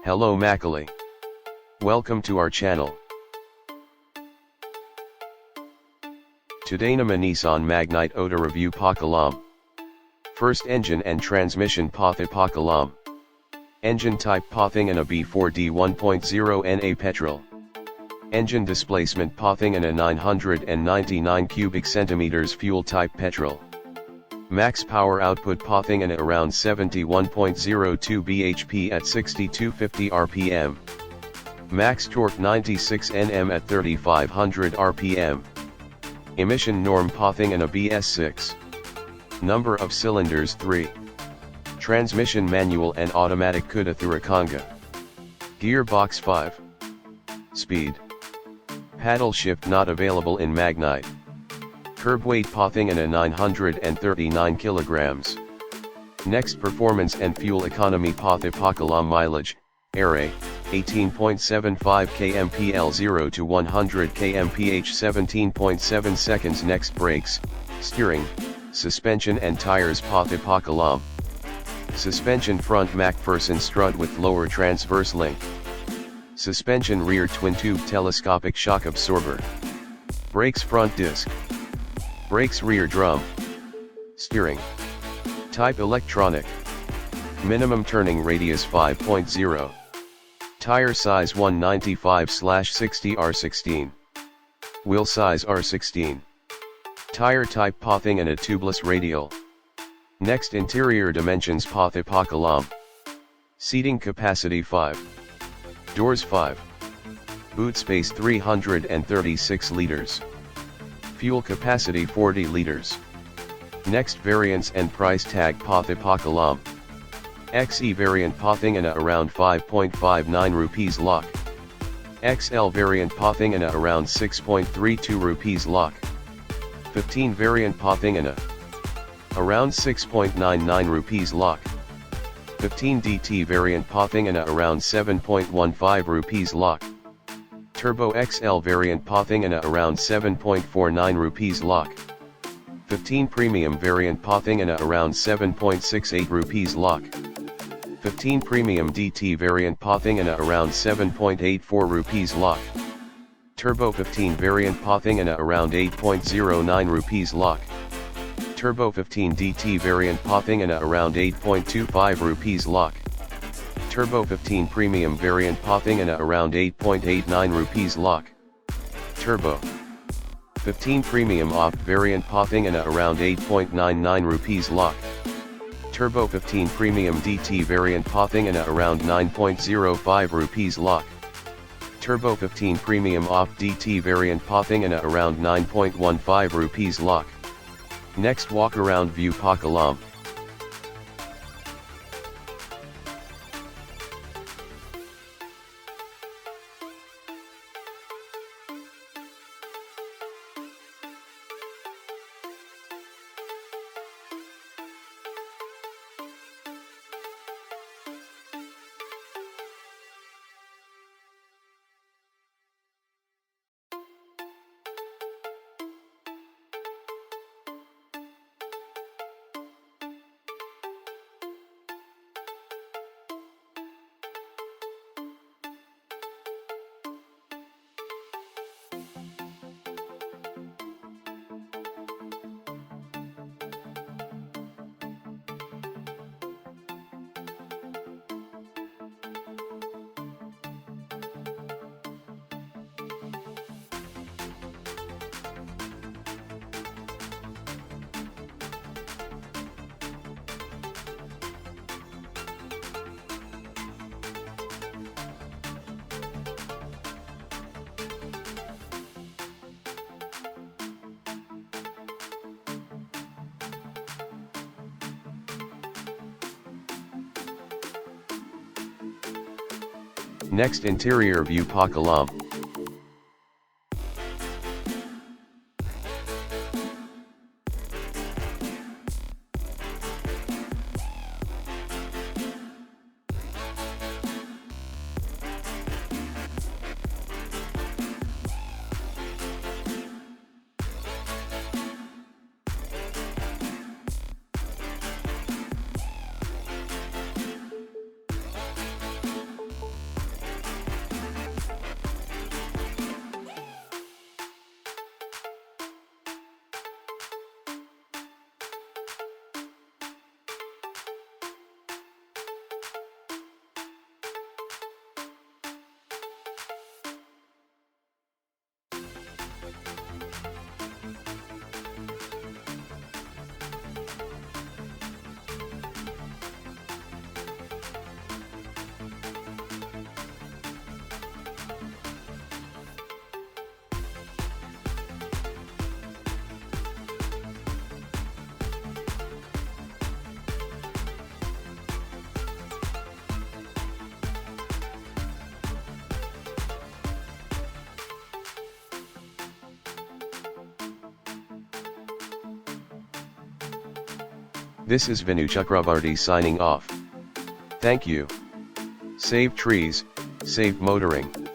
Hello Macaulay. Welcome to our channel. Today nama Nissan Magnite Auto Review Pakalam. First engine and transmission Patha Pakalam. Engine type Pathing a B4D 1.0 NA petrol. Engine displacement Pathing a 999 cubic centimeters fuel type petrol. Max power output Pathing a around 71.02 bhp at 6250 rpm. Max torque 96 Nm at 3500 rpm. Emission norm Pathing a BS6. Number of cylinders 3. Transmission manual and automatic Kuda Thurakanga. Gearbox 5. Speed. Paddle shift not available in Magnite. Curb weight Pathing a 939 kilograms. Next performance and fuel economy Patha Pakalam mileage, ARA, 18.75 kmpl 0 to 100 kmph 17.7 seconds. Next brakes, steering, suspension and tires Patha Pakalam. Suspension front MacPherson strut with lower transverse link. Suspension rear twin tube telescopic shock absorber. Brakes front disc. Brakes rear drum. Steering type electronic. Minimum turning radius 5.0. Tire size 195/60 R16. Wheel size R16. Tire type Pathing a tubeless radial. Next interior dimensions Patha Pakalam. Seating capacity 5. Doors 5. Boot space 336 liters. Fuel capacity 40 liters. Next variants and price tag Patha Pakalam. XE variant Pathing a around 5.59 rupees lakh. XL variant Pathing a around 6.32 rupees lakh. 15 variant Pathing a around 6.99 rupees lakh. 15 DT variant Pathing a around 7.15 rupees lakh. Turbo XL variant Pathing a around 7.49 rupees lakh. 15 premium variant Pathing a around 7.68 rupees lakh. 15 premium DT variant Pathing a around 7.84 rupees lakh. Turbo 15 variant Pathing a around 8.09 rupees lakh. Turbo 15 DT variant Pathing a around 8.25 rupees lakh. Turbo 15 premium variant Pathing a around 8.89 rupees lakh. Turbo 15 premium opt variant Pathing a around 8.99 rupees lakh. Turbo 15 premium DT variant Pathing a around 9.05 rupees lakh. Turbo 15 premium opt DT variant Pathing a around 9.15 rupees lakh. Next walk around view Pakalam. Next interior view Pakalam. This is Vinu Chakrabarti signing off. Thank you. Save trees, save motoring.